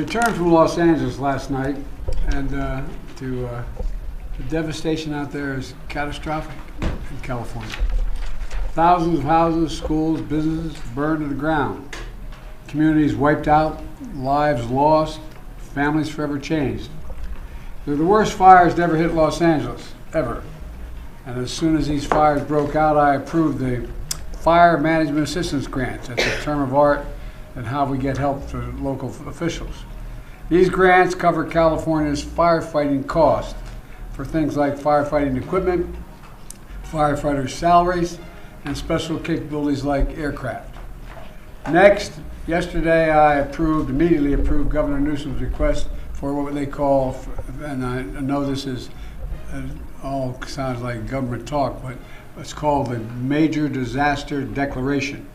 returned from Los Angeles last night, and the devastation out there is catastrophic in California. Thousands of houses, schools, businesses burned to the ground. Communities wiped out, lives lost, families forever changed. They're the worst fires to ever hit Los Angeles, ever. And as soon as these fires broke out, I approved the Fire Management Assistance Grants. That's a term of art and how we get help to local officials. These grants cover California's firefighting costs for things like firefighting equipment, firefighters' salaries, and special capabilities like aircraft. Next, yesterday I immediately approved Governor Newsom's request for what they call, and I know this is all sounds like government talk, but it's called the Major Disaster Declaration.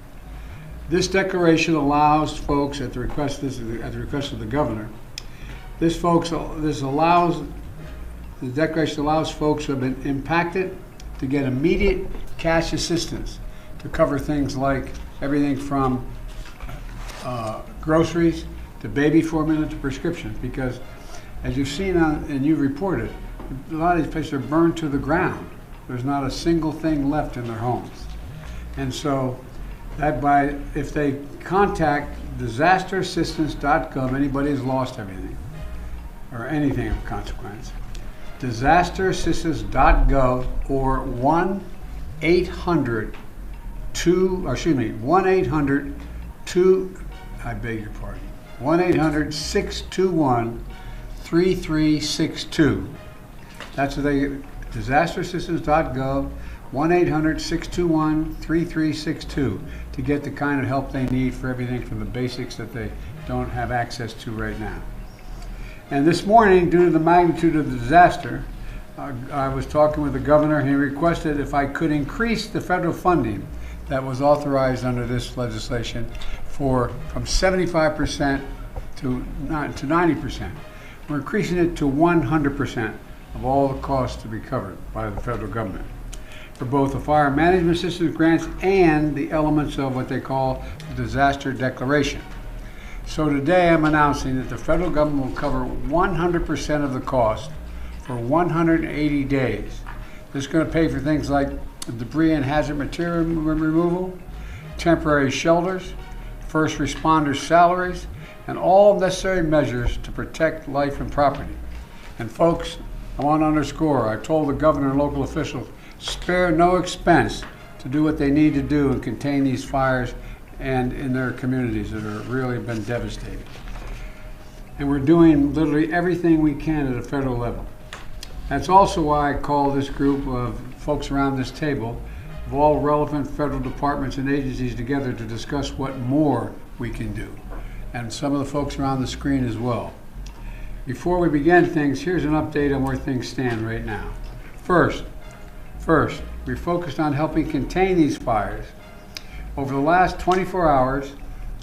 This declaration allows folks, at the request of the governor, the declaration allows folks who have been impacted to get immediate cash assistance to cover things like everything from groceries to baby formula to prescriptions, because as you've seen and you've reported, a lot of these places are burned to the ground. There's not a single thing left in their homes. And so if they contact disasterassistance.gov, anybody who's lost everything or anything of consequence, disasterassistance.gov or 1-800-2, I beg your pardon, 1-800-621-3362. That's what they, disasterassistance.gov, 1-800-621-3362 to get the kind of help they need for everything from the basics that they don't have access to right now. And this morning, due to the magnitude of the disaster, I was talking with the governor, and he requested if I could increase the federal funding that was authorized under this legislation from 75% to 90%. We're increasing it to 100% of all the costs to be covered by the federal government for both the fire management assistance grants and the elements of what they call the disaster declaration. So today I'm announcing that the federal government will cover 100% of the cost for 180 days. This is going to pay for things like debris and hazard material removal, temporary shelters, first responders' salaries, and all necessary measures to protect life and property. And folks, I want to underscore, I told the governor and local officials, spare no expense to do what they need to do and contain these fires and in their communities that have really been devastated. And we're doing literally everything we can at a federal level. That's also why I call this group of folks around this table of all relevant federal departments and agencies together to discuss what more we can do. And some of the folks around the screen as well. Before we begin things, here's an update on where things stand right now. First, we focused on helping contain these fires. Over the last 24 hours,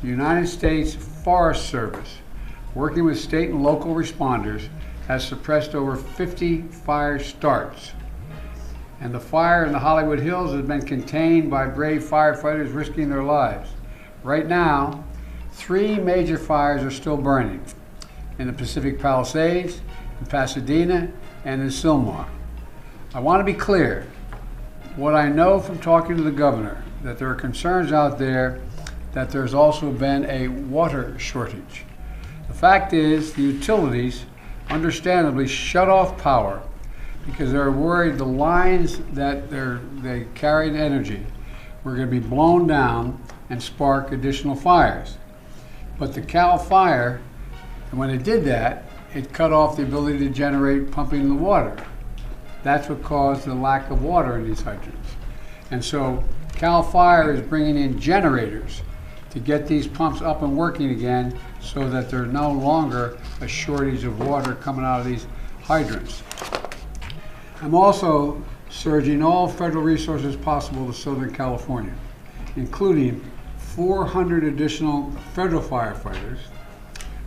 the United States Forest Service, working with state and local responders, has suppressed over 50 fire starts. And the fire in the Hollywood Hills has been contained by brave firefighters risking their lives. Right now, 3 major fires are still burning in the Pacific Palisades, in Pasadena, and in Sylmar. I want to be clear. What I know from talking to the governor, that there are concerns out there that there's also been a water shortage. The fact is, the utilities understandably shut off power because they're worried the lines that they carried energy were going to be blown down and spark additional fires. But the Cal Fire, and when it did that, it cut off the ability to generate pumping the water. That's what caused the lack of water in these hydrants. And so Cal Fire is bringing in generators to get these pumps up and working again so that there's no longer a shortage of water coming out of these hydrants. I'm also surging all federal resources possible to Southern California, including 400 additional federal firefighters,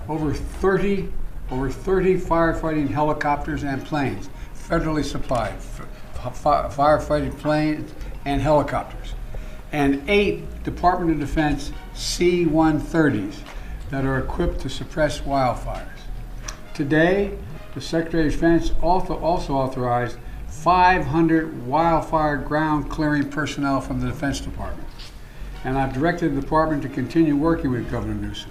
over 30 firefighting helicopters and planes, federally supplied firefighting planes and helicopters, and 8 Department of Defense C-130s, that are equipped to suppress wildfires. Today, the Secretary of Defense also authorized 500 wildfire ground clearing personnel from the Defense Department. And I've directed the department to continue working with Governor Newsom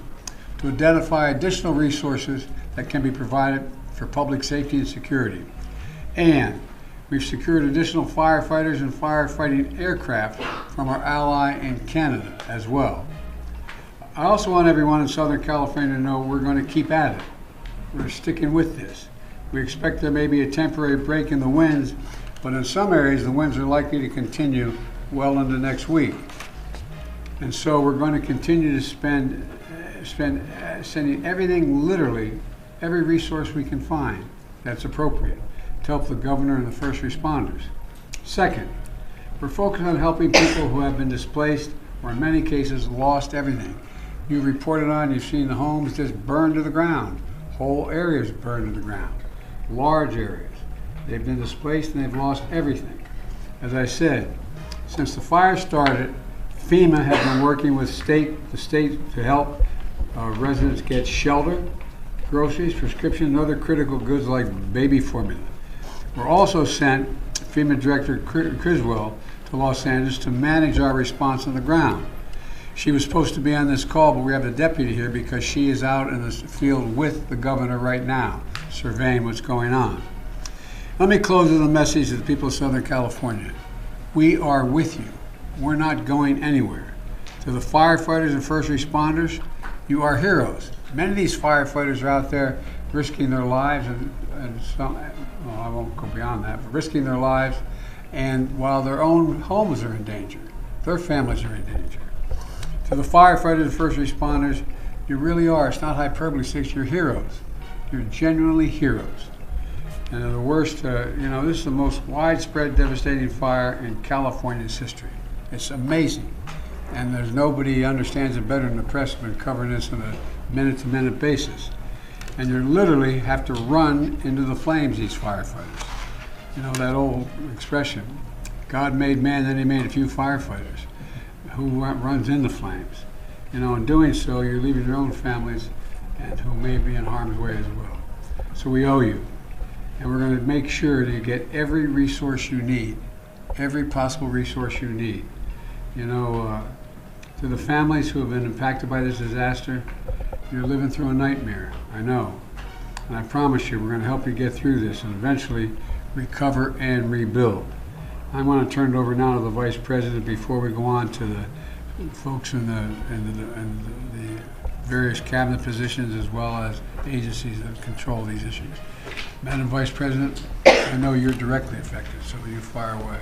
to identify additional resources that can be provided for public safety and security. And we've secured additional firefighters and firefighting aircraft from our ally in Canada as well. I also want everyone in Southern California to know we're going to keep at it. We're sticking with this. We expect there may be a temporary break in the winds, but in some areas the winds are likely to continue well into next week. And so we're going to continue to sending everything, literally, every resource we can find that's appropriate to help the governor and the first responders. Second, we're focused on helping people who have been displaced or in many cases lost everything. You've reported on, you've seen the homes just burned to the ground, whole areas burned to the ground, large areas. They've been displaced and they've lost everything. As I said, since the fire started, FEMA has been working with the state to help residents get shelter, groceries, prescription, and other critical goods like baby formula. We're also sent FEMA Director Criswell to Los Angeles to manage our response on the ground. She was supposed to be on this call, but we have the deputy here because she is out in the field with the governor right now, surveying what's going on. Let me close with a message to the people of Southern California. We are with you. We're not going anywhere. To the firefighters and first responders, you are heroes. Many of these firefighters are out there risking their lives, and some, well, I won't go beyond that, but risking their lives, and while their own homes are in danger, their families are in danger. To the firefighters and first responders, you really are, it's not hyperbole, you're heroes. You're genuinely heroes. And the worst, this is the most widespread, devastating fire in California's history. It's amazing. And there's nobody who understands it better than the press. Have been covering this on a minute-to-minute basis. And you literally have to run into the flames, these firefighters. You know that old expression, God made man, then he made a few firefighters. Who runs into flames? You know, in doing so, you're leaving your own families and who may be in harm's way as well. So we owe you. And we're going to make sure that you get every resource you need, every possible resource you need. You know, to the families who have been impacted by this disaster, you're living through a nightmare, I know. And I promise you, we're going to help you get through this and eventually recover and rebuild. I want to turn it over now to the Vice President before we go on to the folks in the various cabinet positions as well as agencies that control these issues. Madam Vice President, I know you're directly affected, so you fire away.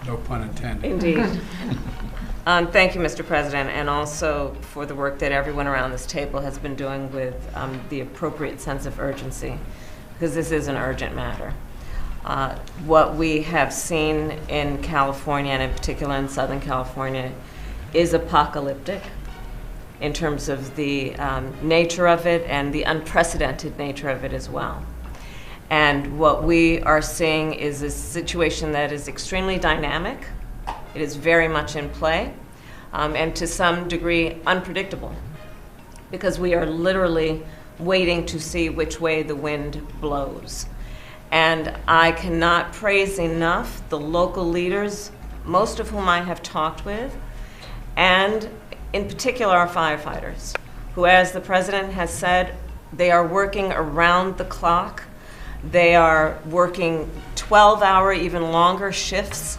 No pun intended. Indeed. Thank you, Mr. President, and also for the work that everyone around this table has been doing with the appropriate sense of urgency, because this is an urgent matter. What we have seen in California, and in particular in Southern California, is apocalyptic in terms of the nature of it and the unprecedented nature of it as well. And what we are seeing is a situation that is extremely dynamic. It is very much in play, and to some degree unpredictable, because we are literally waiting to see which way the wind blows. And I cannot praise enough the local leaders, most of whom I have talked with, and in particular our firefighters, who, as the President has said, they are working around the clock. They are working 12-hour, even longer shifts,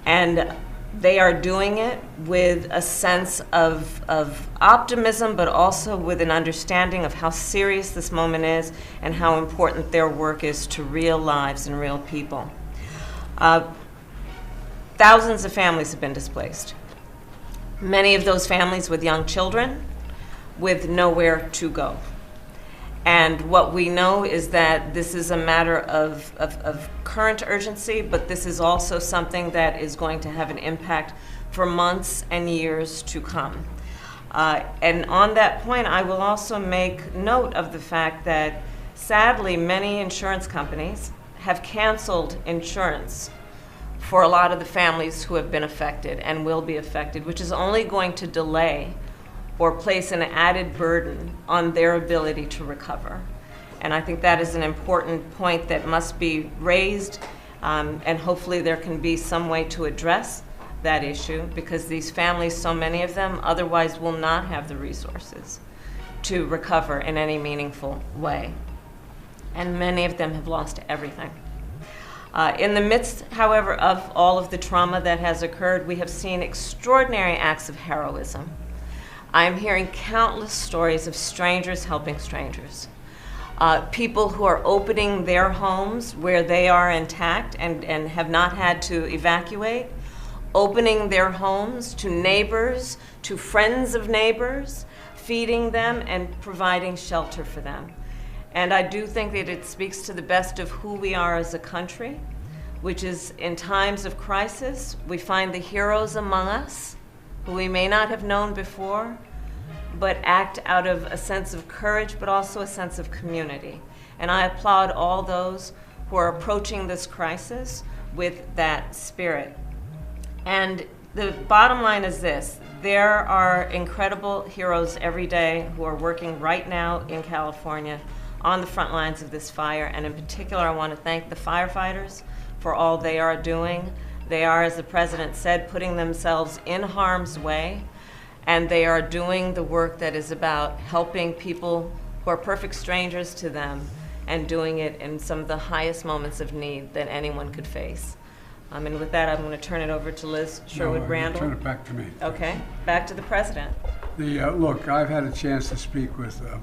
and they are doing it with a sense of optimism, but also with an understanding of how serious this moment is and how important their work is to real lives and real people. Thousands of families have been displaced. Many of those families with young children with nowhere to go. And what we know is that this is a matter of current urgency, but this is also something that is going to have an impact for months and years to come. And on that point, I will also make note of the fact that, sadly, many insurance companies have canceled insurance for a lot of the families who have been affected and will be affected, which is only going to delay or place an added burden on their ability to recover. And I think that is an important point that must be raised, and hopefully there can be some way to address that issue, because these families, so many of them, otherwise will not have the resources to recover in any meaningful way. And many of them have lost everything. In the midst, however, of all of the trauma that has occurred, we have seen extraordinary acts of heroism. I'm hearing countless stories of strangers helping strangers. People who are opening their homes where they are intact and have not had to evacuate, opening their homes to neighbors, to friends of neighbors, feeding them and providing shelter for them. And I do think that it speaks to the best of who we are as a country, which is in times of crisis, we find the heroes among us who we may not have known before, but act out of a sense of courage, but also a sense of community. And I applaud all those who are approaching this crisis with that spirit. And the bottom line is this: there are incredible heroes every day who are working right now in California on the front lines of this fire, and in particular I want to thank the firefighters for all they are doing. They are, as the President said, putting themselves in harm's way, and they are doing the work that is about helping people who are perfect strangers to them, and doing it in some of the highest moments of need that anyone could face. And with that, I'm going to turn it over to Liz Sherwood-Randall. Turn it back to me. Okay, back to the President. Look, I've had a chance to speak with a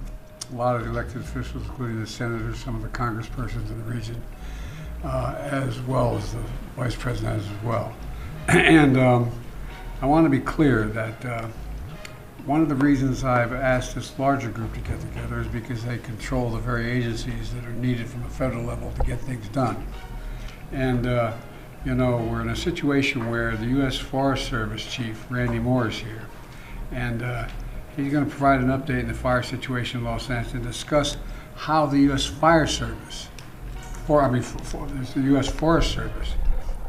lot of the elected officials, including the senators, some of the congresspersons in the region, as well as the vice president as well. And I want to be clear that one of the reasons I've asked this larger group to get together is because they control the very agencies that are needed from a federal level to get things done. And you know, we're in a situation where the U.S. Forest Service Chief, Randy Moore, is here. And he's going to provide an update in the fire situation in Los Angeles and discuss how the U.S. Fire Service, the U.S. Forest Service,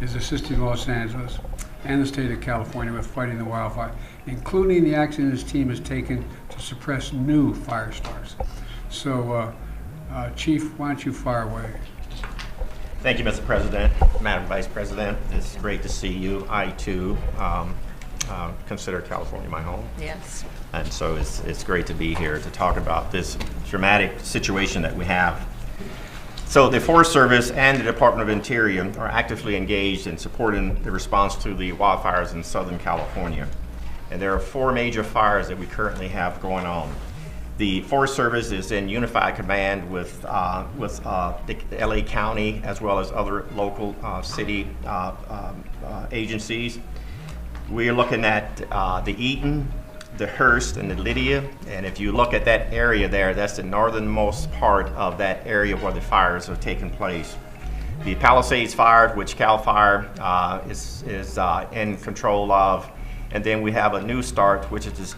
is assisting Los Angeles and the state of California with fighting the wildfire, including the action his team has taken to suppress new fire starts. So, Chief, why don't you fire away? Thank you, Mr. President. Madam Vice President, it's great to see you. I, too, consider California my home. Yes. And so it's great to be here to talk about this dramatic situation that we have. So the Forest Service and the Department of Interior are actively engaged in supporting the response to the wildfires in Southern California. And there are 4 major fires that we currently have going on. The Forest Service is in unified command with the LA County as well as other local city agencies. We are looking at the Eaton, the Hearst, and the Lydia. And if you look at that area there, that's the northernmost part of that area where the fires have taken place. The Palisades Fire, which CAL FIRE is in control of. And then we have a new start, which is this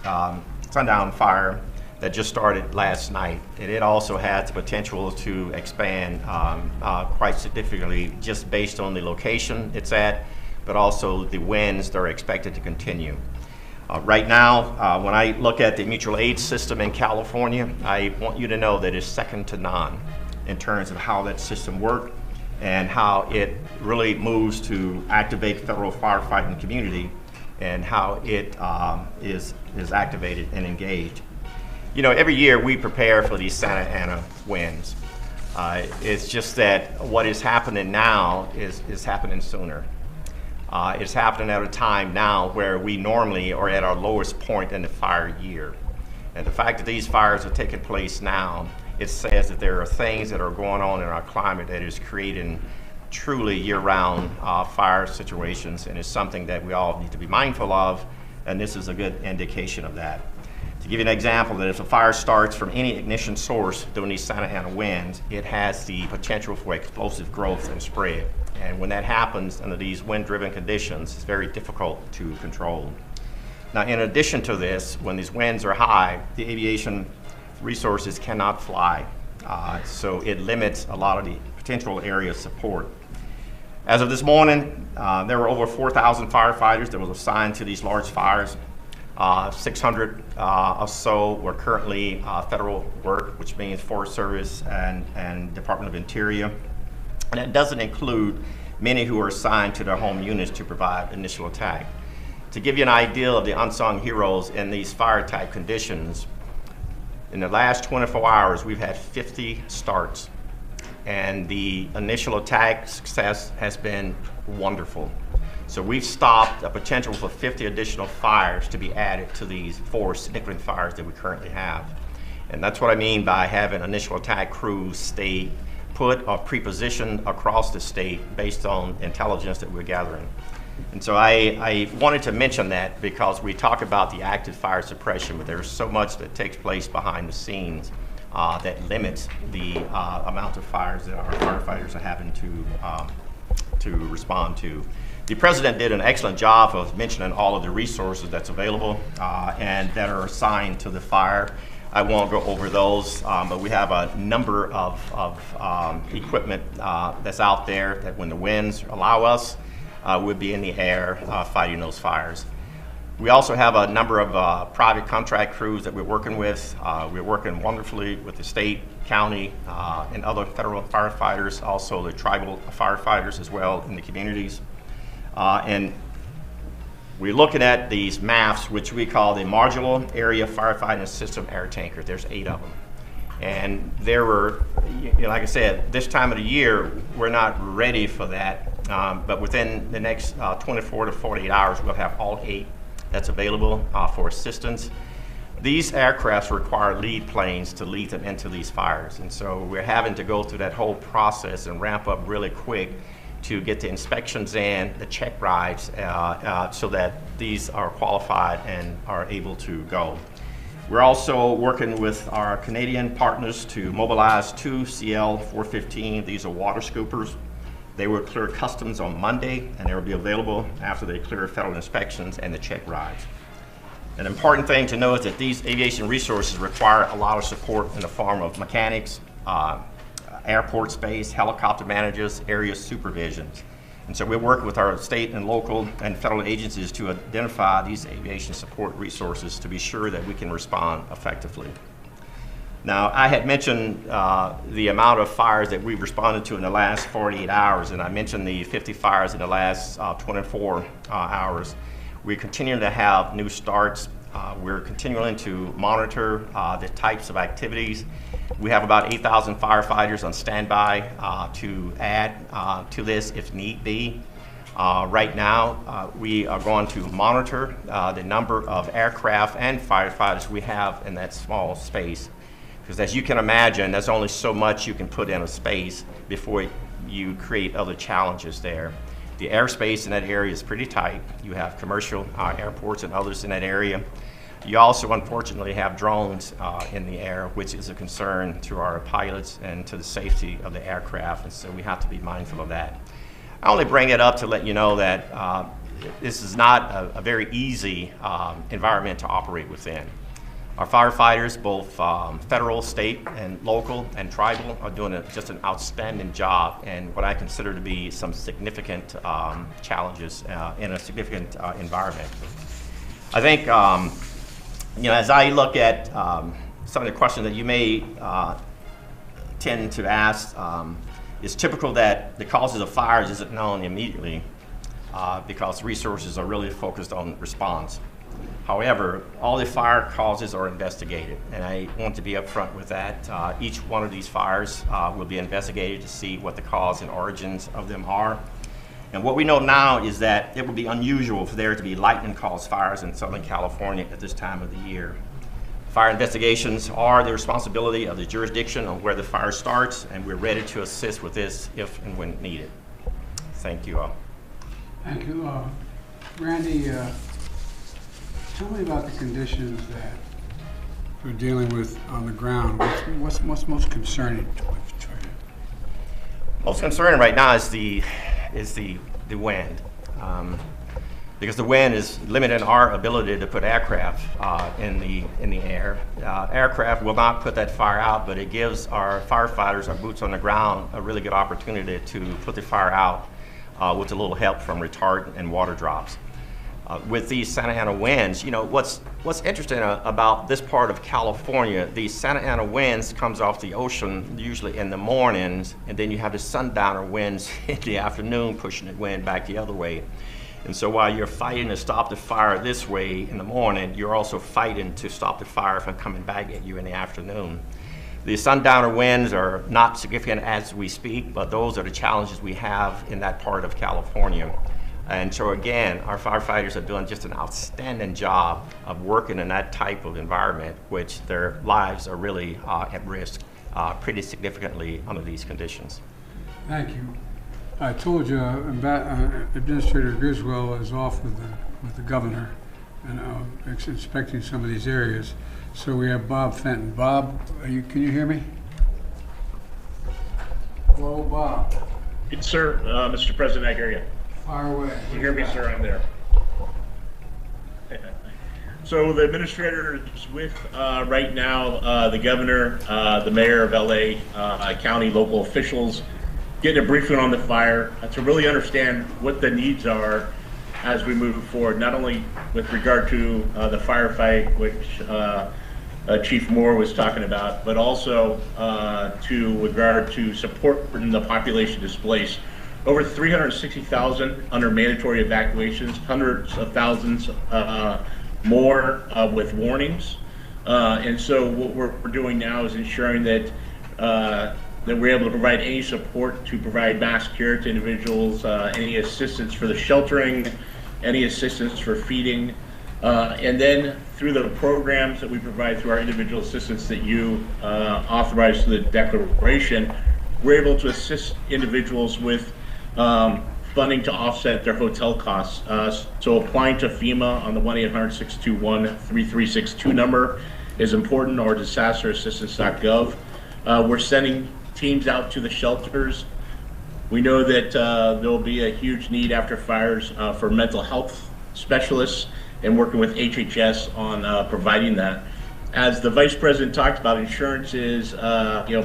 Sundown Fire that just started last night. And it also has the potential to expand quite significantly just based on the location it's at, but also the winds that are expected to continue. Right now, when I look at the mutual aid system in California, I want you to know that it's second to none in terms of how that system works and how it really moves to activate federal firefighting community and how it is activated and engaged. You know, every year we prepare for these Santa Ana winds. It's just that what is happening now is happening sooner. It's happening at a time now where we normally are at our lowest point in the fire year. And the fact that these fires are taking place now, it says that there are things that are going on in our climate that is creating truly year-round fire situations, and it's something that we all need to be mindful of, and this is a good indication of that. To give you an example, that if a fire starts from any ignition source during these Santa Ana winds, it has the potential for explosive growth and spread. And when that happens under these wind-driven conditions, it's very difficult to control. Now, in addition to this, when these winds are high, the aviation resources cannot fly. So it limits a lot of the potential area of support. As of this morning, there were over 4,000 firefighters that was assigned to these large fires. 600 or so were currently federal work, which means Forest Service and Department of Interior. And it doesn't include many who are assigned to their home units to provide initial attack. To give you an idea of the unsung heroes in these fire type conditions, in the last 24 hours, we've had 50 starts, and the initial attack success has been wonderful. So we've stopped a potential for 50 additional fires to be added to these 4 significant fires that we currently have. And that's what I mean by having initial attack crews stay put or pre-positioned across the state based on intelligence that we're gathering. And so I wanted to mention that because we talk about the active fire suppression, but there's so much that takes place behind the scenes that limits the amount of fires that our firefighters are having to respond to. The President did an excellent job of mentioning all of the resources that's available and that are assigned to the fire. I won't go over those, but we have a number of equipment that's out there that when the winds allow us, we'll be in the air fighting those fires. We also have a number of private contract crews that we're working with. We're working wonderfully with the state, county, and other federal firefighters, also the tribal firefighters as well in the communities. And we're looking at these MAFs, which we call the Modular Area Firefighting System Air Tanker. There's 8 of them. And there were, like I said, this time of the year, we're not ready for that. But within the next 24 to 48 hours, we'll have all 8 that's available for assistance. These aircrafts require lead planes to lead them into these fires. And so we're having to go through that whole process and ramp up really quick to get the inspections in, the check rides, so that these are qualified and are able to go. We're also working with our Canadian partners to mobilize 2 CL-415. These are water scoopers. They will clear customs on Monday, and they will be available after they clear federal inspections and the check rides. An important thing to know is that these aviation resources require a lot of support in the form of mechanics, airport space, helicopter managers, area supervisions. And so we work with our state and local and federal agencies to identify these aviation support resources to be sure that we can respond effectively. Now, I had mentioned the amount of fires that we've responded to in the last 48 hours, and I mentioned the 50 fires in the last 24 hours. We continue to have new starts. We're continuing to monitor the types of activities. We have about 8,000 firefighters on standby to add to this if need be. Right now, we are going to monitor the number of aircraft and firefighters we have in that small space. Because as you can imagine, there's only so much you can put in a space before you create other challenges there. The airspace in that area is pretty tight. You have commercial airports and others in that area. You also, unfortunately, have drones in the air, which is a concern to our pilots and to the safety of the aircraft, and so we have to be mindful of that. I only bring it up to let you know that this is not a very easy environment to operate within. Our firefighters, both federal, state, and local, and tribal, are doing just an outstanding job in what I consider to be some significant challenges in a significant environment. I think, as I look at some of the questions that you may tend to ask, it's typical that the causes of fires isn't known immediately because resources are really focused on response. However, all the fire causes are investigated, and I want to be upfront with that. Each one of these fires will be investigated to see what the cause and origins of them are. And what we know now is that it would be unusual for there to be lightning-caused fires in Southern California at this time of the year. Fire investigations are the responsibility of the jurisdiction on where the fire starts, and we're ready to assist with this if and when needed. Thank you all. Thank you. Randy, tell me about the conditions that we're dealing with on the ground. What's most concerning to you? Most concerning right now is the wind, because the wind is limiting our ability to put aircraft in the air. Aircraft will not put that fire out, but it gives our firefighters, our boots on the ground, a really good opportunity to put the fire out with a little help from retardant and water drops. with these Santa Ana winds, what's interesting about this part of California, these Santa Ana winds comes off the ocean usually in the mornings, and then you have the sundowner winds in the afternoon pushing the wind back the other way. And so while you're fighting to stop the fire this way in the morning, you're also fighting to stop the fire from coming back at you in the afternoon. The sundowner winds are not significant as we speak, but those are the challenges we have in that part of California. And so again, our firefighters are doing just an outstanding job of working in that type of environment, which their lives are really at risk pretty significantly under these conditions. Thank you. I told you Administrator Griswold is off with the governor and inspecting some of these areas. So we have Bob Fenton. Bob, can you hear me? Hello, Bob. Yes, sir. Mr. President, I hear you. Fire away. You hear me, sir? I'm there. So the administrator is with right now the governor, the mayor of LA, county, local officials, getting a briefing on the fire to really understand what the needs are as we move forward, not only with regard to the firefight, which Chief Moore was talking about, but also with regard to supporting the population displaced. Over 360,000 under mandatory evacuations, hundreds of thousands more with warnings. And so what we're doing now is ensuring that that we're able to provide any support to provide mass care to individuals, any assistance for the sheltering, any assistance for feeding, and then through the programs that we provide through our individual assistance that you authorize through the declaration, we're able to assist individuals with funding to offset their hotel costs. So applying to FEMA on the 1-800-621-3362 number is important, or disasterassistance.gov. We're sending teams out to the shelters. We know that there will be a huge need after fires for mental health specialists, and working with HHS on providing that. As the Vice President talked about, insurance is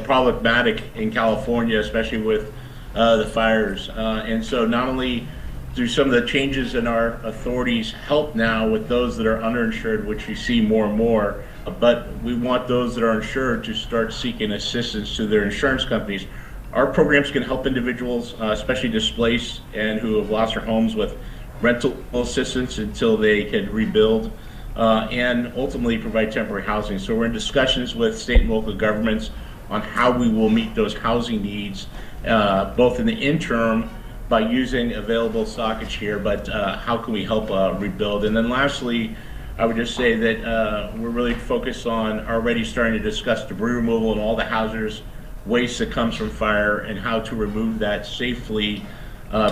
problematic in California, especially with the fires. And so not only do some of the changes in our authorities help now with those that are underinsured, which you see more and more, but we want those that are insured to start seeking assistance to their insurance companies. Our programs can help individuals, especially displaced and who have lost their homes, with rental assistance until they can rebuild, and ultimately provide temporary housing. So we're in discussions with state and local governments on how we will meet those housing needs, both in the interim by using available stockage here, but how can we help rebuild? And then lastly, I would just say that we're really focused on already starting to discuss debris removal and all the hazardous waste that comes from fire and how to remove that safely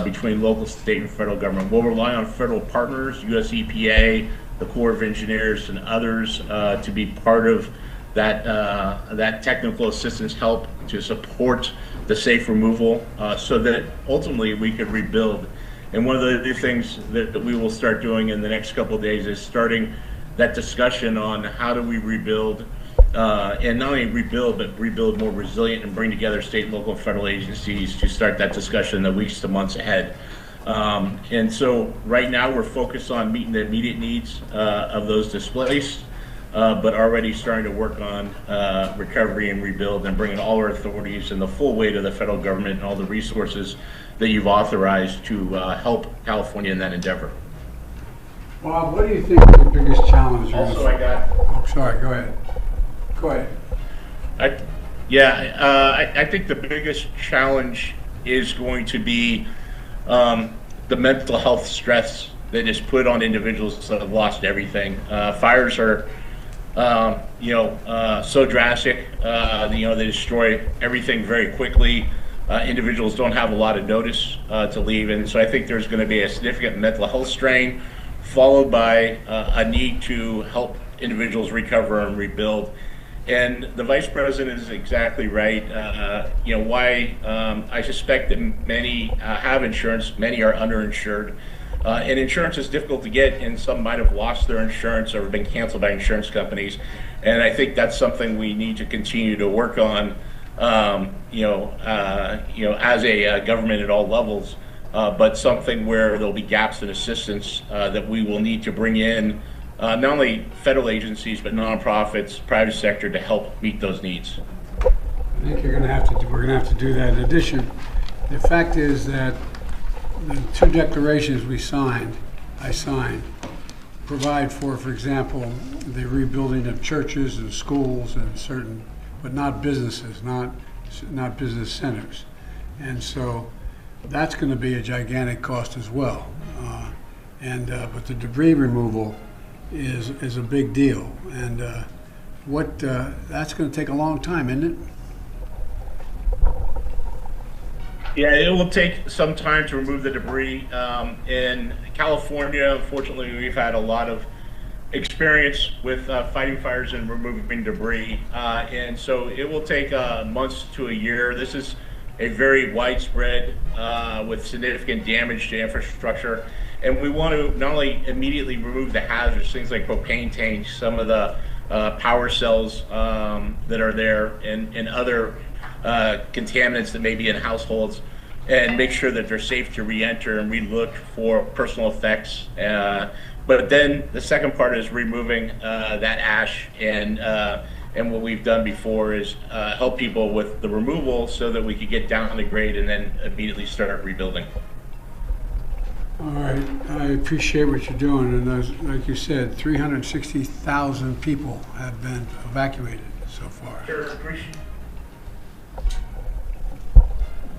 between local, state, and federal government. We'll rely on federal partners, US EPA, the Corps of Engineers, and others to be part of that technical assistance help to support the safe removal so that ultimately we could rebuild. And one of the things that we will start doing in the next couple of days is starting that discussion on how do we rebuild, and not only rebuild, but rebuild more resilient and bring together state, local, and federal agencies to start that discussion in the weeks to months ahead. And so right now we're focused on meeting the immediate needs of those displaced, but already starting to work on recovery and rebuild, and bringing all our authorities and the full weight of the federal government and all the resources that you've authorized to help California in that endeavor. Bob, what do you think is the biggest challenge? Also, I got... Oh, sorry, go ahead. Go ahead. I think the biggest challenge is going to be the mental health stress that is put on individuals that have lost everything. Fires are, so drastic. They destroy everything very quickly. Individuals don't have a lot of notice to leave, and so I think there's going to be a significant mental health strain, followed by a need to help individuals recover and rebuild. And the Vice President is exactly right. Why I suspect that many have insurance, many are underinsured. And insurance is difficult to get, and some might have lost their insurance or been canceled by insurance companies. And I think that's something we need to continue to work on, as a government at all levels, but something where there'll be gaps in assistance that we will need to bring in not only federal agencies, but nonprofits, private sector to help meet those needs. I think we're going to have to do that. In addition, the fact is that the two declarations I signed, provide for example, the rebuilding of churches and schools and certain, but not businesses, not business centers. And so that's going to be a gigantic cost as well. But the debris removal is a big deal. And that's going to take a long time, isn't it? Yeah, it will take some time to remove the debris. In California, unfortunately, we've had a lot of experience with fighting fires and removing debris. And so it will take months to a year. This is a very widespread with significant damage to infrastructure. And we want to not only immediately remove the hazards, things like propane tanks, some of the power cells that are there, and other contaminants that may be in households, and make sure that they're safe to re-enter, and we look for personal effects. But then the second part is removing that ash, and what we've done before is help people with the removal so that we could get down the grade and then immediately start rebuilding. All right, I appreciate what you're doing, and like you said, 360,000 people have been evacuated so far. Sure, appreciate.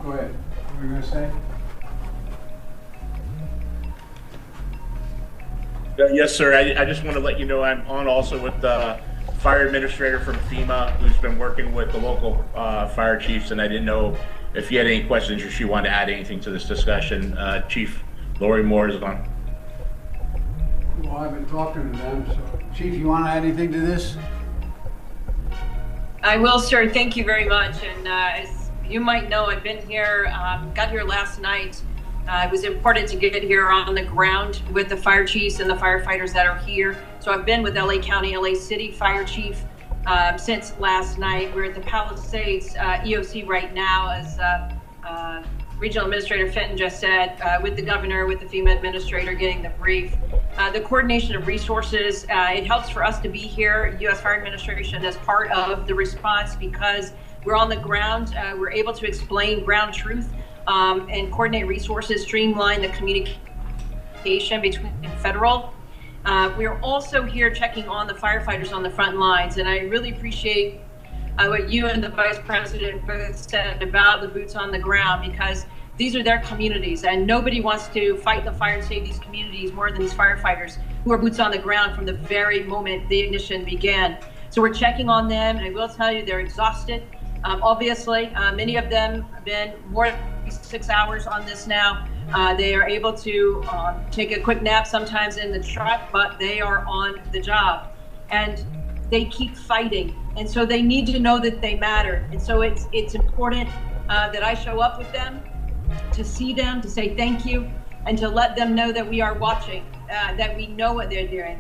Go ahead. What were you going to say? Yes, sir. I just want to let you know I'm on also with the fire administrator from FEMA, who's been working with the local fire chiefs, and I didn't know if you had any questions or she wanted to add anything to this discussion. Chief Lori Moore is on. Well, I've been talking to them, so Chief, you want to add anything to this? I will, sir. Thank you very much. And as you might know, I've been here, got here last night. It was important to get here on the ground with the fire chiefs and the firefighters that are here. So I've been with LA County, LA City Fire Chief since last night. We're at the Palisades EOC right now, as Regional Administrator Fenton just said, with the governor, with the FEMA administrator, getting the brief. The coordination of resources, it helps for us to be here, U.S. Fire Administration, as part of the response, because we're on the ground. We're able to explain ground truth and coordinate resources, streamline the communication between federal. We're also here checking on the firefighters on the front lines, and I really appreciate what you and the Vice President both said about the boots on the ground, because these are their communities, and nobody wants to fight the fire and save these communities more than these firefighters who are boots on the ground from the very moment the ignition began. So we're checking on them, and I will tell you they're exhausted. Obviously, many of them have been more than 6 hours on this now. They are able to take a quick nap sometimes in the truck, but they are on the job, and they keep fighting. And so they need to know that they matter. And so it's important that I show up with them, to see them, to say thank you, and to let them know that we are watching, that we know what they're doing.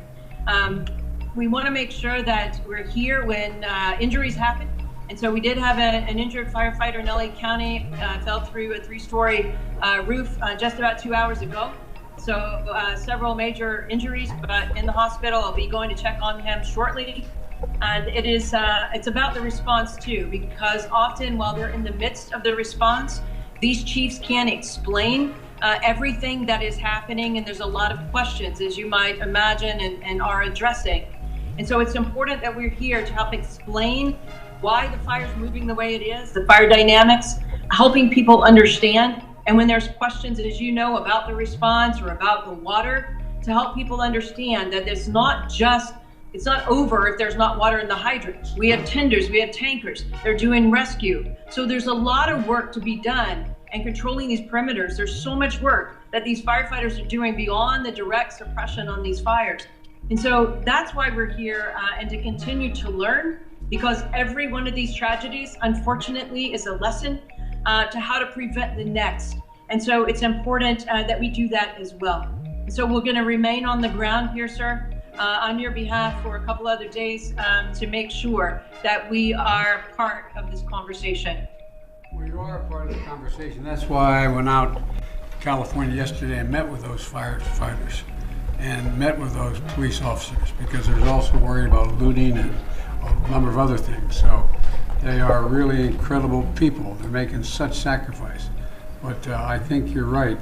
We want to make sure that we're here when injuries happen. And so we did have an injured firefighter in LA County, fell through a 3-story roof just about 2 hours ago. So several major injuries, but in the hospital. I'll be going to check on him shortly. And it's about the response too, because often while they're in the midst of the response, these chiefs can't explain everything that is happening, and there's a lot of questions, as you might imagine, and are addressing. And so it's important that we're here to help explain why the fire's moving the way it is, the fire dynamics, helping people understand. And when there's questions, as you know, about the response or about the water, to help people understand that it's not over if there's not water in the hydrants. We have tenders, we have tankers, they're doing rescue. So there's a lot of work to be done, and controlling these perimeters. There's so much work that these firefighters are doing beyond the direct suppression on these fires. And so that's why we're here, and to continue to learn, because every one of these tragedies, unfortunately, is a lesson to how to prevent the next. And so it's important that we do that as well. So we're going to remain on the ground here, sir, on your behalf for a couple other days to make sure that we are part of this conversation. Well, you are a part of the conversation. That's why I went out California yesterday and met with those firefighters and met with those police officers, because there's also worry about looting and a number of other things. So they are really incredible people. They're making such sacrifice. But I think you're right.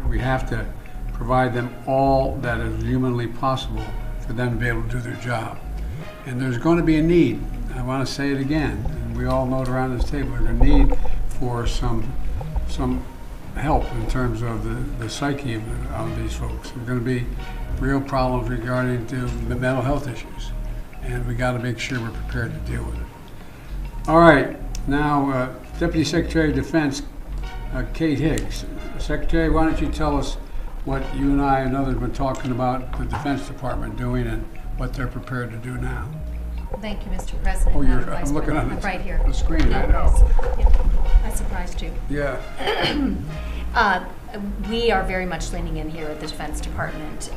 We have to provide them all that is humanly possible for them to be able to do their job. And there's going to be a need. I want to say it again, and we all know it around this table, there's a need for some help in terms of the psyche of these folks. There's going to be real problems regarding to the mental health issues, and we got to make sure we're prepared to deal with it. All right, now Deputy Secretary of Defense Kate Higgs. Secretary, why don't you tell us what you and I and others have been talking about the Defense Department doing and what they're prepared to do now. Thank you, Mr. President. Oh, Vice I'm looking President. at right here. The screen, I know. Yeah, I surprised you. Yeah. We are very much leaning in here at the Defense Department.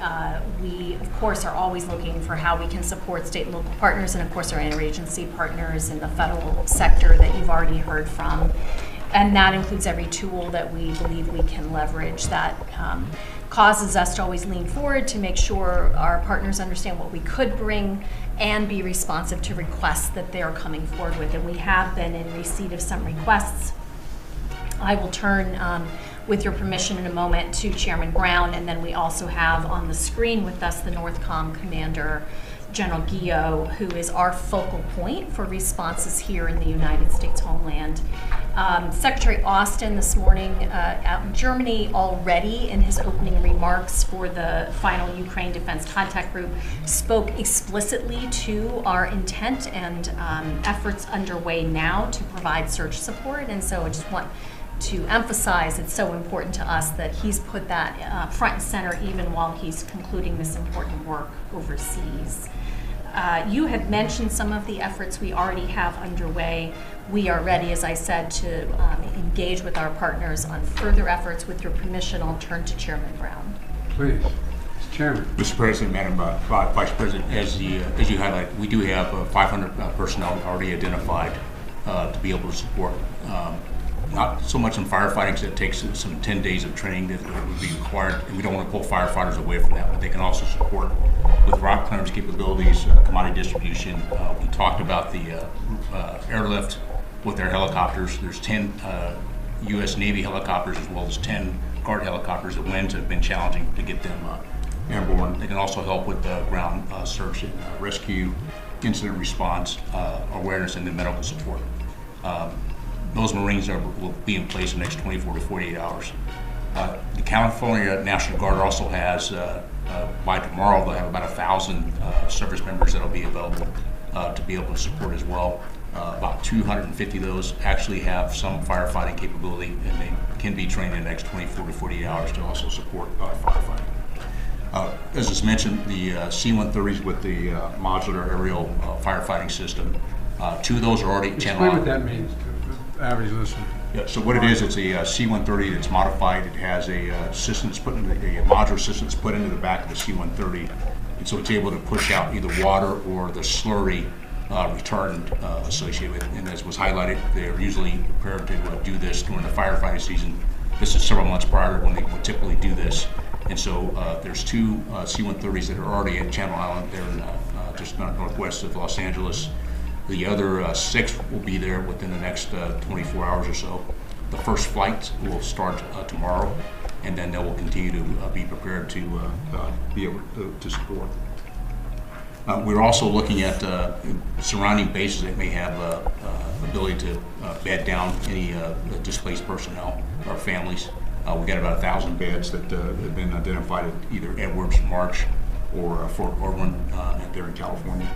We, of course, are always looking for how we can support state and local partners, and of course our interagency partners in the federal sector that you've already heard from. And that includes every tool that we believe we can leverage that causes us to always lean forward to make sure our partners understand what we could bring and be responsive to requests that they are coming forward with. And we have been in receipt of some requests. I will turn, with your permission in a moment, to Chairman Brown, and then we also have on the screen with us the NORTHCOM Commander, General Guillot, who is our focal point for responses here in the United States homeland. Secretary Austin this morning out in Germany already in his opening remarks for the final Ukraine Defense Contact Group spoke explicitly to our intent and efforts underway now to provide search support. And so I just want to emphasize it's so important to us that he's put that front and center even while he's concluding this important work overseas. You had mentioned some of the efforts we already have underway. We are ready, as I said, to engage with our partners on further efforts. With your permission, I'll turn to Chairman Brown. Please. Mr. Chairman. Mr. President, Madam Vice President, as you highlighted, we do have 500 personnel already identified to be able to support. Not so much in firefighting, because it takes some 10 days of training that would be required, and we don't want to pull firefighters away from that, but they can also support with rock clearance capabilities, commodity distribution. We talked about the airlift with their helicopters. There's 10 U.S. Navy helicopters as well as 10 Guard helicopters. The winds have been challenging to get them airborne. They can also help with ground search and rescue, incident response, awareness, and then medical support. Those Marines will be in place in the next 24 to 48 hours. The California National Guard also has, by tomorrow, they'll have about 1,000 service members that will be available to be able to support as well. About 250 of those actually have some firefighting capability, and they can be trained in the next 24 to 48 hours to also support firefighting. As was mentioned, the C-130s with the modular aerial firefighting system, 2 of those are already channel Explain what that means to the average listener. Yeah, so what it is, it's a C-130 that's modified. It has a system that's put in a modular system that's put into the back of the C-130, and so it's able to push out either water or the slurry retardant associated with it. And as was highlighted, they're usually prepared to do this during the firefighting season. This is several months prior to when they would typically do this. And so there's 2 C-130s that are already at Channel Island. They're in, just northwest of Los Angeles. The other 6 will be there within the next 24 hours or so. The first flight will start tomorrow, and then they will continue to be prepared to be able to support. We're also looking at surrounding bases that may have ability to bed down any displaced personnel or families. We've got about 1,000 beds that have been identified at either Edwards, March, or Fort Irwin there in California.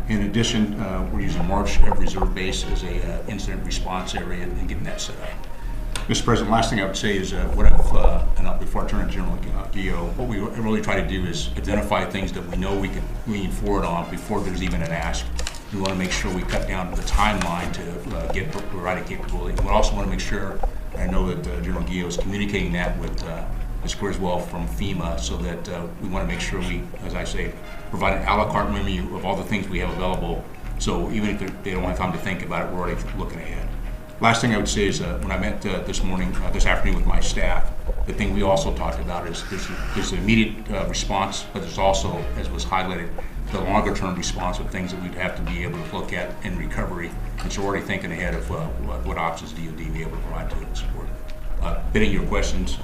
In addition, we're using March Reserve Base as a incident response area and getting that set up. Mr. President, last thing I would say is and before I turn to General Guillot, what we really try to do is identify things that we know we can lean forward on before there's even an ask. We want to make sure we cut down the timeline to get provided capability. We also want to make sure, I know that General Guillot is communicating that with Ms. Griswold from FEMA, so that we want to make sure we, as I say, provide an a la carte menu of all the things we have available. So even if they don't have time to think about it, we're already looking ahead. Last thing I would say is when I met this afternoon with my staff, The thing we also talked about is there's the immediate response, but there's also, as was highlighted, the longer term response of things that we'd have to be able to look at in recovery. And so we're already thinking ahead of what options DoD will be able to provide to support. Bidding your questions,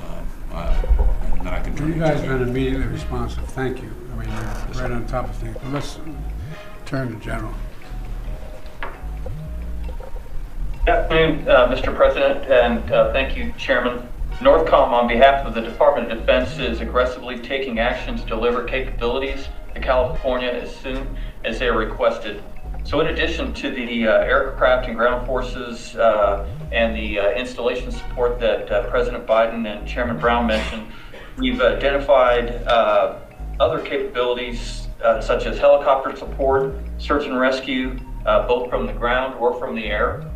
and then I can turn You it guys to have been immediately responsive. Thank you. I mean, you're right on top of things. But let's turn to General. Good afternoon, Mr. President, and thank you, Chairman. Northcom, on behalf of the Department of Defense, is aggressively taking action to deliver capabilities to California as soon as they are requested. So in addition to the aircraft and ground forces and the installation support that President Biden and Chairman Brown mentioned, we've identified other capabilities such as helicopter support, search and rescue, both from the ground or from the air,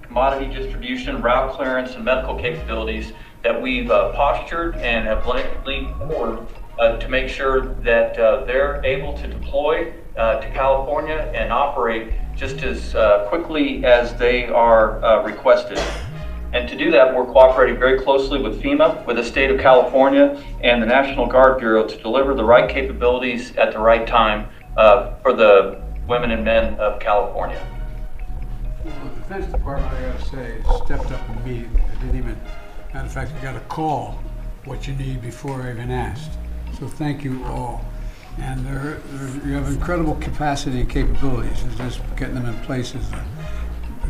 commodity distribution, route clearance, and medical capabilities that we've postured and have leaned forward to make sure that they're able to deploy to California and operate just as quickly as they are requested. And to do that, we're cooperating very closely with FEMA, with the state of California, and the National Guard Bureau to deliver the right capabilities at the right time for the women and men of California. Well, the Defense Department, I gotta say, stepped up immediately. I didn't even, matter of fact, I got a call what you need before I even asked. So thank you all. And you have incredible capacity and capabilities, and just getting them in place as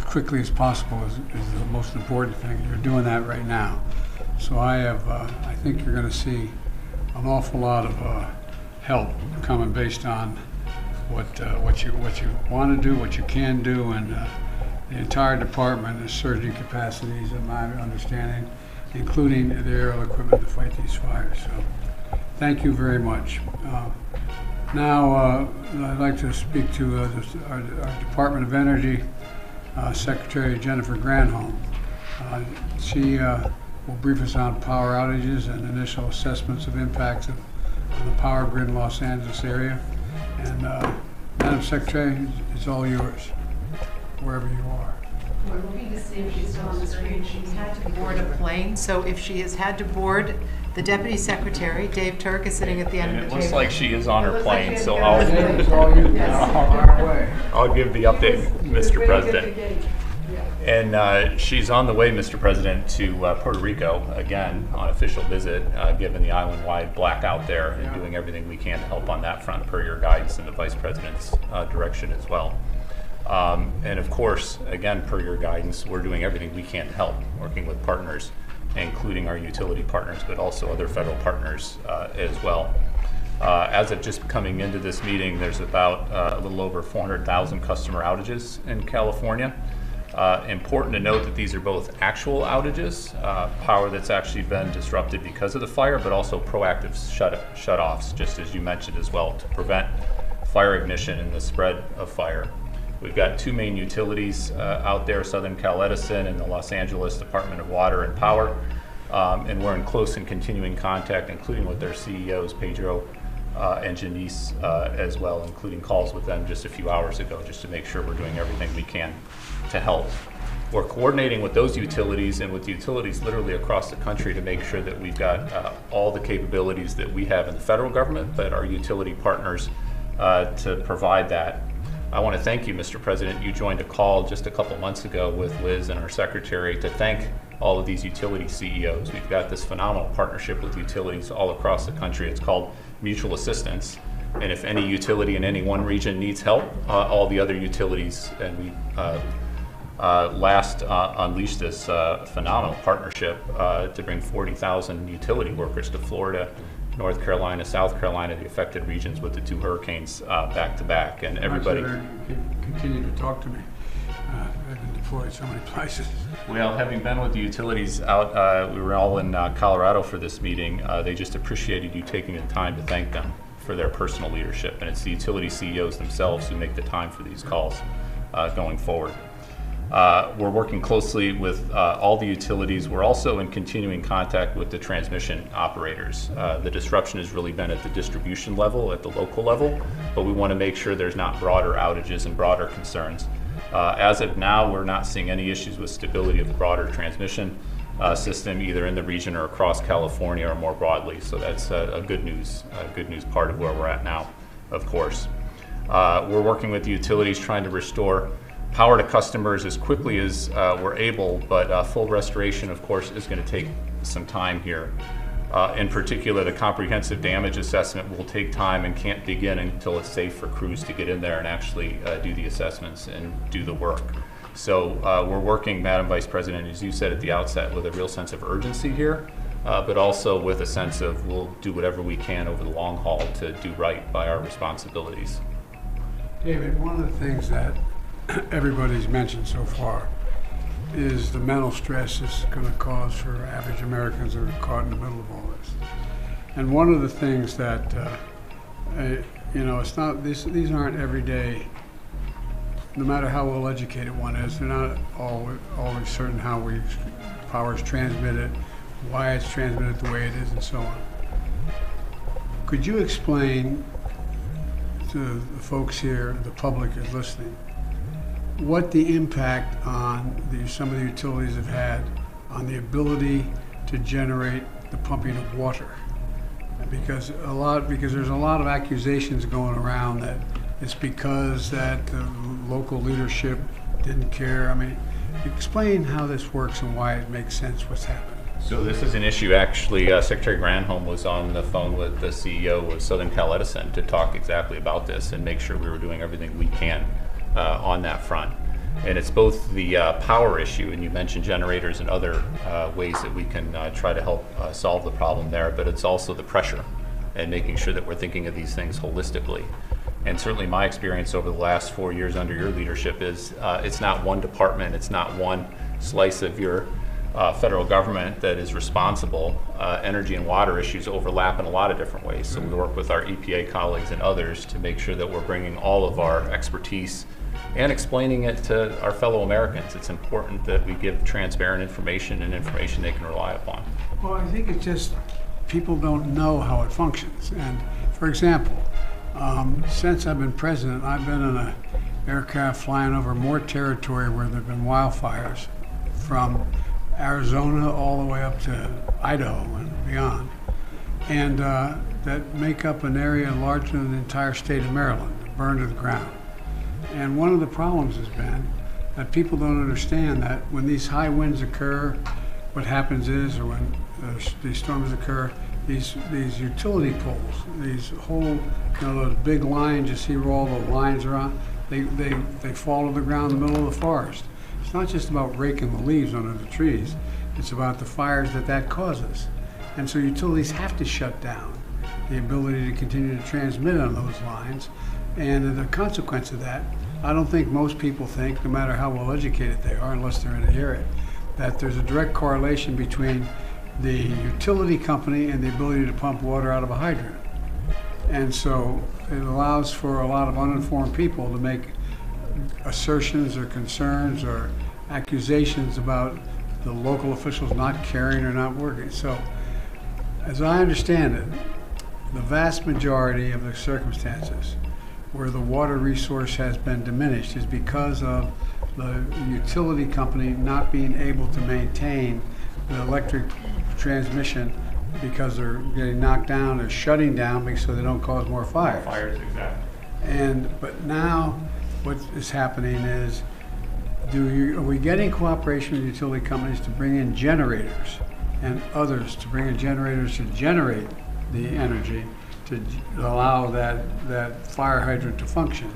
quickly as possible is the most important thing. You're doing that right now. So I think you're gonna see an awful lot of help coming based on what you want to do, what you can do, and the entire department is surging capacities, in my understanding, including the aerial equipment to fight these fires. So, thank you very much. Now, I'd like to speak to our Department of Energy Secretary Jennifer Granholm. She will brief us on power outages and initial assessments of impacts on the power grid in Los Angeles area. And Madam Secretary, it's all yours, wherever you are. We're looking to see if she's still on the screen. She's had to board a plane, so if she has had to board, the Deputy Secretary, Dave Turk, is sitting at the end of the table. It looks like she is on her plane, so It's all you. Our way. I'll give the update, Mr. President. And she's on the way, Mr. President, to Puerto Rico, again, on official visit, given the island-wide blackout there, and doing everything we can to help on that front per your guidance and the Vice President's direction as well. And of course, again, per your guidance, we're doing everything we can to help, working with partners, including our utility partners, but also other federal partners as well. As of just coming into this meeting, there's about a little over 400,000 customer outages in California. Important to note that these are both actual outages, power that's actually been disrupted because of the fire, but also proactive shut-offs, just as you mentioned as well, to prevent fire ignition and the spread of fire. We've got two main utilities out there, Southern Cal Edison and the Los Angeles Department of Water and Power, and we're in close and continuing contact, including with their CEOs, Pedro and Janice as well, including calls with them just a few hours ago, just to make sure we're doing everything we can to help. We're coordinating with those utilities and with utilities literally across the country to make sure that we've got all the capabilities that we have in the federal government, but our utility partners to provide that. I want to thank you, Mr. President. You joined a call just a couple months ago with Liz and our secretary to thank all of these utility CEOs. We've got this phenomenal partnership with utilities all across the country. It's called mutual assistance. And if any utility in any one region needs help, all the other utilities, and we last unleashed this phenomenal partnership to bring 40,000 utility workers to Florida, North Carolina, South Carolina, the affected regions with the two hurricanes back to back, and everybody Continue to talk to me. I've been deployed so many places. Well, having been with the utilities out, we were all in Colorado for this meeting. They just appreciated you taking the time to thank them for their personal leadership, and it's the utility CEOs themselves who make the time for these calls going forward. We're working closely with all the utilities. We're also in continuing contact with the transmission operators. The disruption has really been at the distribution level, at the local level, but we want to make sure there's not broader outages and broader concerns. As of now, we're not seeing any issues with stability of the broader transmission system, either in the region or across California or more broadly. So that's a good news part of where we're at now, of course. We're working with the utilities trying to restore power to customers as quickly as we're able, but full restoration, of course, is going to take some time here. In particular, the comprehensive damage assessment will take time and can't begin until it's safe for crews to get in there and actually do the assessments and do the work. So we're working, Madam Vice President, as you said at the outset, with a real sense of urgency here, but also with a sense of we'll do whatever we can over the long haul to do right by our responsibilities. David, one of the things that everybody's mentioned so far is the mental stress it's going to cause for average Americans that are caught in the middle of all this. And one of the things that, it's not, these aren't everyday, no matter how well educated one is, they're not always certain how power is transmitted, why it's transmitted the way it is, and so on. Could you explain to the folks here, the public is listening, what the impact on some of the utilities have had on the ability to generate the pumping of water? Because there's a lot of accusations going around that it's because that the local leadership didn't care. I mean, explain how this works and why it makes sense what's happening. So this is an issue, actually, Secretary Granholm was on the phone with the CEO of Southern Cal Edison to talk exactly about this and make sure we were doing everything we can on that front. And it's both the power issue, and you mentioned generators and other ways that we can try to help solve the problem there, but it's also the pressure and making sure that we're thinking of these things holistically. And certainly my experience over the last 4 years under your leadership is it's not one department, it's not one slice of your federal government that is responsible. Energy and water issues overlap in a lot of different ways. So we work with our EPA colleagues and others to make sure that we're bringing all of our expertise and explaining it to our fellow Americans. It's important that we give transparent information and information they can rely upon. Well, I think it's just people don't know how it functions. And for example, since I've been president, I've been in an aircraft flying over more territory where there have been wildfires, from Arizona all the way up to Idaho and beyond, and that make up an area larger than the entire state of Maryland, burned to the ground. And one of the problems has been that people don't understand that when these high winds occur, what happens is, or when these storms occur, these utility poles, these whole, those big lines, you see where all the lines are on, they fall to the ground in the middle of the forest. It's not just about raking the leaves under the trees, it's about the fires that causes. And so utilities have to shut down the ability to continue to transmit on those lines. And the consequence of that, I don't think most people think, no matter how well educated they are, unless they're in the area, that there's a direct correlation between the utility company and the ability to pump water out of a hydrant. And so it allows for a lot of uninformed people to make assertions or concerns or accusations about the local officials not caring or not working. So as I understand it, the vast majority of the circumstances where the water resource has been diminished is because of the utility company not being able to maintain the electric transmission because they're getting knocked down or shutting down so they don't cause more fires. Fires, exactly. But now what is happening is, are we getting cooperation with utility companies to bring in generators and others to bring in generators to generate the energy to allow that fire hydrant to function?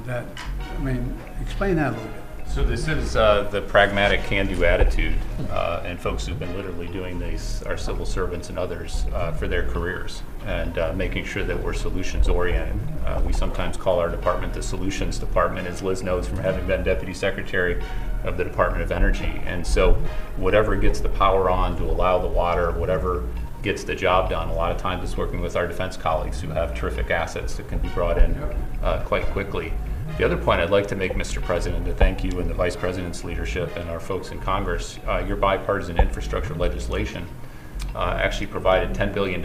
Explain that a little bit. So this is the pragmatic can-do attitude, and folks who've been literally doing these are civil servants and others for their careers, and making sure that we're solutions-oriented. We sometimes call our department the solutions department, as Liz knows from having been Deputy Secretary of the Department of Energy. And so whatever gets the power on to allow the water, whatever gets the job done, a lot of times it's working with our defense colleagues who have terrific assets that can be brought in quite quickly. The other point I'd like to make, Mr. President, to thank you and the Vice President's leadership and our folks in Congress, your bipartisan infrastructure legislation actually provided $10 billion.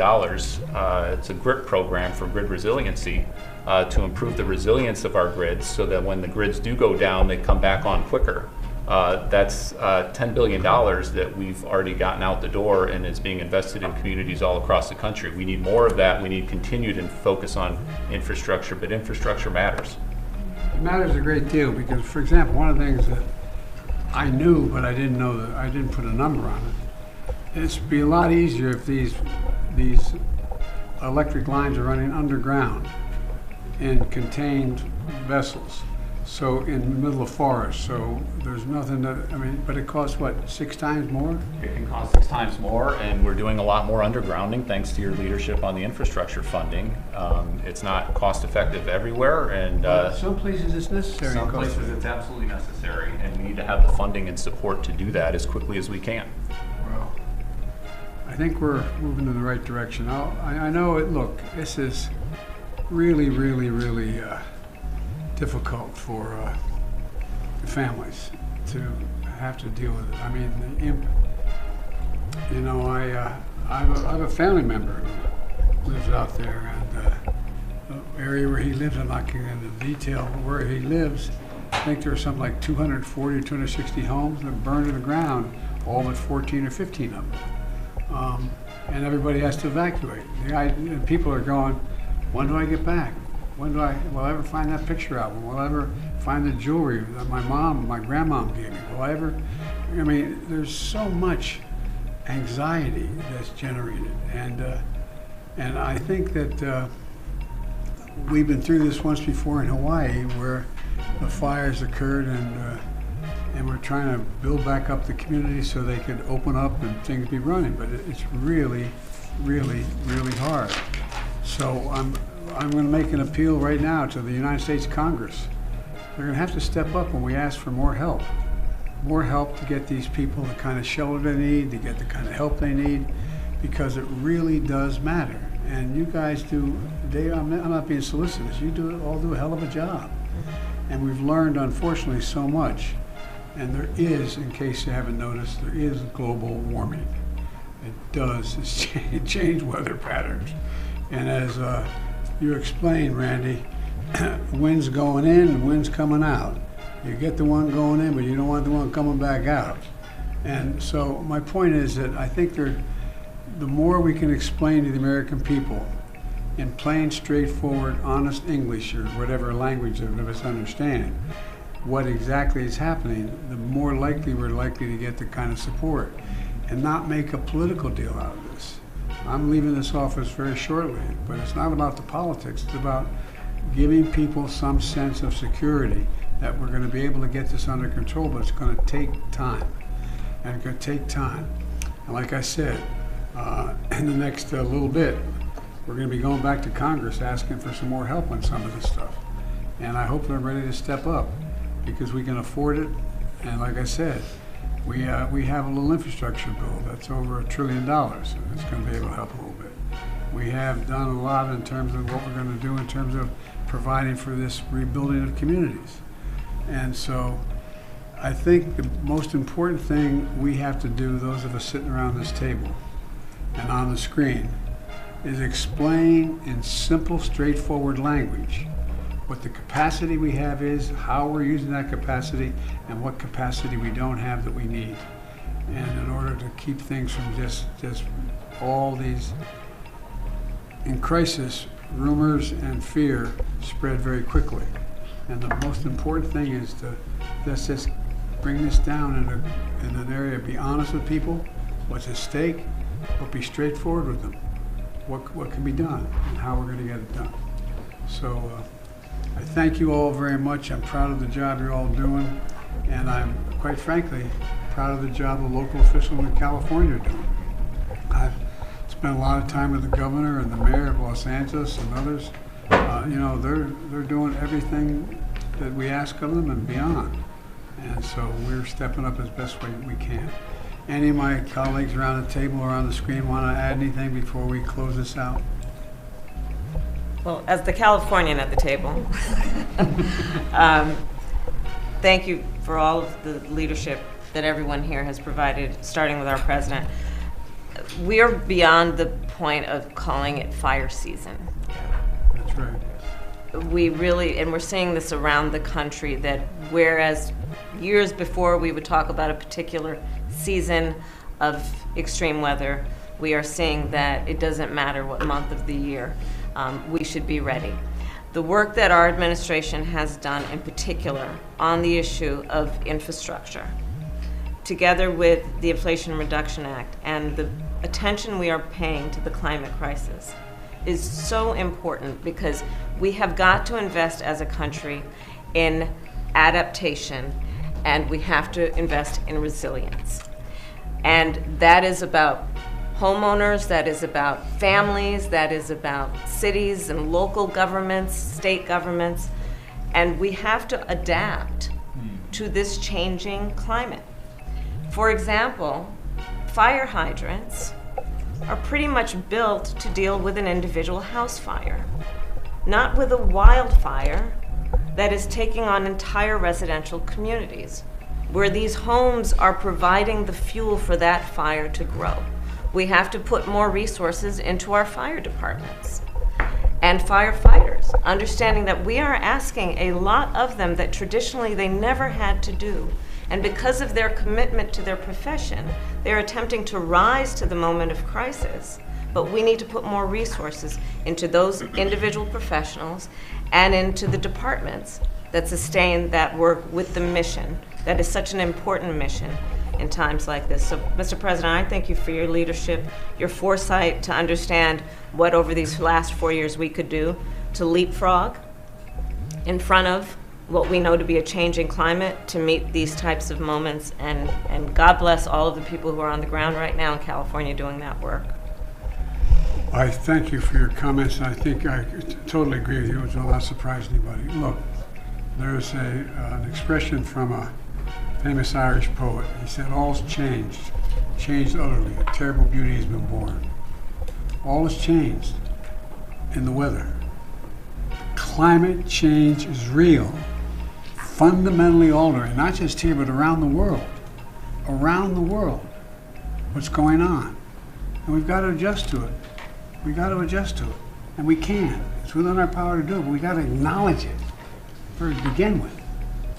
It's a GRIP program for grid resiliency to improve the resilience of our grids so that when the grids do go down, they come back on quicker. That's $10 billion that we've already gotten out the door and is being invested in communities all across the country. We need more of that. We need continued and focus on infrastructure, but infrastructure matters. It matters a great deal because, for example, one of the things that I knew, but I didn't know that I didn't put a number on it. It'd be a lot easier if these electric lines are running underground in contained vessels. So in the middle of forest, so there's nothing that, I mean, but it costs what, 6 times more? It can cost 6 times more, and we're doing a lot more undergrounding thanks to your leadership on the infrastructure funding. It's not cost effective everywhere, and Some places it's necessary. some places it's absolutely necessary, and we need to have the funding and support to do that as quickly as we can. Well, I think we're moving in the right direction. I know it, look, this is really, really, really difficult for families to have to deal with it. I mean, you know, I have a family member who lives out there, and the area where he lives, I'm not getting into detail where he lives. I think there are something like 240 or 260 homes that burned to the ground, all but 14 or 15 of them. And everybody has to evacuate. And people are going, when do I get back? Will I ever find that picture album? Will I ever find the jewelry that my grandmom gave me? Will I ever, I mean, there's so much anxiety that's generated. And I think that we've been through this once before in Hawaii where the fires occurred and we're trying to build back up the community so they could open up and things be running. But it's really, really, really hard. So I'm going to make an appeal right now to the United States Congress. They're going to have to step up when we ask for more help to get these people the kind of shelter they need, to get the kind of help they need, because it really does matter. And you guys do, Dave, I'm not being solicitous, you all do a hell of a job. And we've learned, unfortunately, so much. And there is, in case you haven't noticed, there is global warming. It does change weather patterns. And as you explained, Randy, wind's going in and wind's coming out. You get the one going in, but you don't want the one coming back out. And so my point is that I think the more we can explain to the American people in plain, straightforward, honest English or whatever language that of us understand what exactly is happening, the more likely we're likely to get the kind of support and not make a political deal out of this. I'm leaving this office very shortly, but it's not about the politics. It's about giving people some sense of security that we're going to be able to get this under control, but it's going to take time. And it's going to take time. And like I said, in the next little bit, we're going to be going back to Congress asking for some more help on some of this stuff. And I hope they're ready to step up because we can afford it. And like I said, we have a little infrastructure bill that's over $1 trillion, and it's going to be able to help a little bit. We have done a lot in terms of what we're going to do in terms of providing for this rebuilding of communities. And so I think the most important thing we have to do, those of us sitting around this table and on the screen, is explain in simple, straightforward language what the capacity we have is, how we're using that capacity, and what capacity we don't have that we need. And in order to keep things from just all these, in crisis, rumors and fear spread very quickly. And the most important thing is to let's just bring this down in an area, be honest with people, what's at stake, but be straightforward with them. What can be done and how we're going to get it done. So I thank you all very much. I'm proud of the job you're all doing, and I'm quite frankly proud of the job the local officials in California are doing. I've spent a lot of time with the governor and the mayor of Los Angeles and others. You know, they're doing everything that we ask of them and beyond, and so we're stepping up as best way we can. Any of my colleagues around the table or on the screen want to add anything before we close this out? Well, as the Californian at the table, thank you for all of the leadership that everyone here has provided, starting with our president. We are beyond the point of calling it fire season. That's right. we really, and we're seeing this around the country, that whereas years before we would talk about a particular season of extreme weather, we are seeing that it doesn't matter what month of the year, we should be ready. The work that our administration has done in particular on the issue of infrastructure, together with the Inflation Reduction Act and the attention we are paying to the climate crisis, is so important, because we have got to invest as a country in adaptation, and we have to invest in resilience. And that is about homeowners, that is about families, that is about cities and local governments, state governments, and we have to adapt to this changing climate. For example, fire hydrants are pretty much built to deal with an individual house fire, not with a wildfire that is taking on entire residential communities, where these homes are providing the fuel for that fire to grow. We have to put more resources into our fire departments and firefighters, understanding that we are asking a lot of them that traditionally they never had to do. And because of their commitment to their profession, they're attempting to rise to the moment of crisis. But we need to put more resources into those individual professionals and into the departments that sustain that work with the mission. That is such an important mission in times like this. So, Mr. President, I thank you for your leadership, your foresight to understand what over these last 4 years we could do to leapfrog in front of what we know to be a changing climate to meet these types of moments. And God bless all of the people who are on the ground right now in California doing that work. I thank you for your comments, and I think I totally agree with you, which will not surprise anybody. Look, there's an expression from a famous Irish poet. He said, all's changed, changed utterly. A terrible beauty has been born. All is changed in the weather. Climate change is real, fundamentally altering, not just here, but around the world. Around the world, what's going on. And we've got to adjust to it. We've got to adjust to it. And we can. It's within our power to do it, but we've got to acknowledge it to begin with.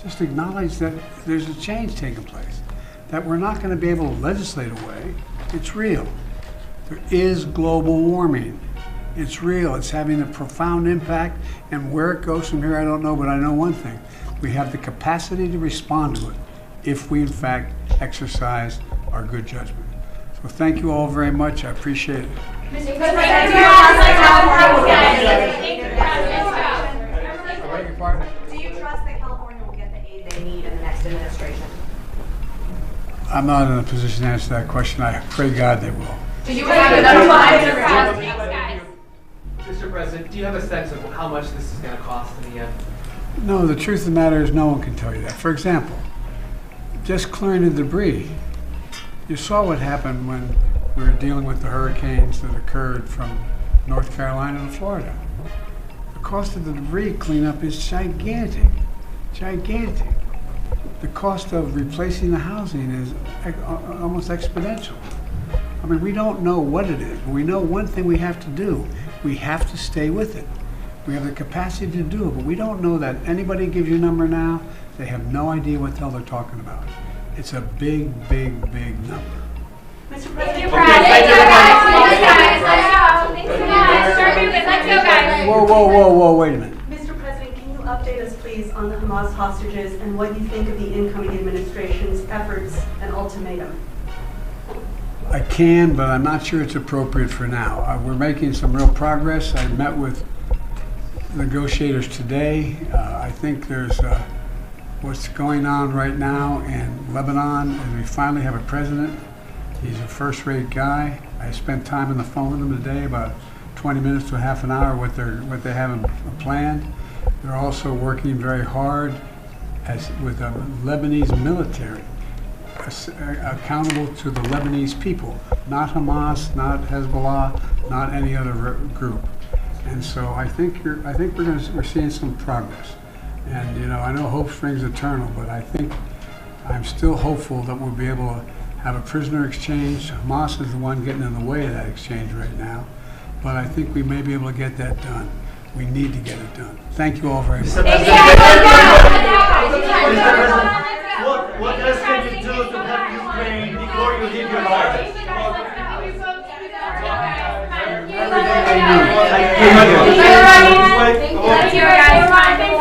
Just acknowledge that there's a change taking place, that we're not going to be able to legislate away. It's real. There is global warming. It's real. It's having a profound impact, and where it goes from here, I don't know, but I know one thing. We have the capacity to respond to it if we, in fact, exercise our good judgment. So thank you all very much. I appreciate it. Mr. President, do you trust that California will get the aid they need in the next administration? I'm not in a position to answer that question. I pray God they will. Do you have another Mr. President, do you have a sense of how much this is going to cost in the end? No, the truth of the matter is no one can tell you that. For example, just clearing the debris. You saw what happened when we were dealing with the hurricanes that occurred from North Carolina to Florida. The cost of the debris cleanup is gigantic, gigantic. The cost of replacing the housing is almost exponential. I mean, we don't know what it is, but we know one thing we have to do. We have to stay with it. We have the capacity to do it, but we don't know that anybody gives you a number now, they have no idea what the hell they're talking about. It's a big, big, big number. Mr. President, let's go, guys. Whoa, wait a minute. Mr. President, can you update us, please, on the Hamas hostages and what you think of the incoming administration's efforts and ultimatum? I can, but I'm not sure it's appropriate for now. We're making some real progress. I met with negotiators today. I think there's what's going on right now in Lebanon, and we finally have a president. He's a first-rate guy. I spent time on the phone with him today, about 20 minutes to a half an hour, what they have planned. They're also working very hard with the Lebanese military, accountable to the Lebanese people, not Hamas, not Hezbollah, not any other group. And so I think we're seeing some progress. And you know, I know hope springs eternal, but I'm still hopeful that we'll be able to have a prisoner exchange. Hamas is the one getting in the way of that exchange right now, but I think we may be able to get that done. We need to get it done. Thank you all very much. What else can you do to help Ukraine before you leave your life? Thank you, guys.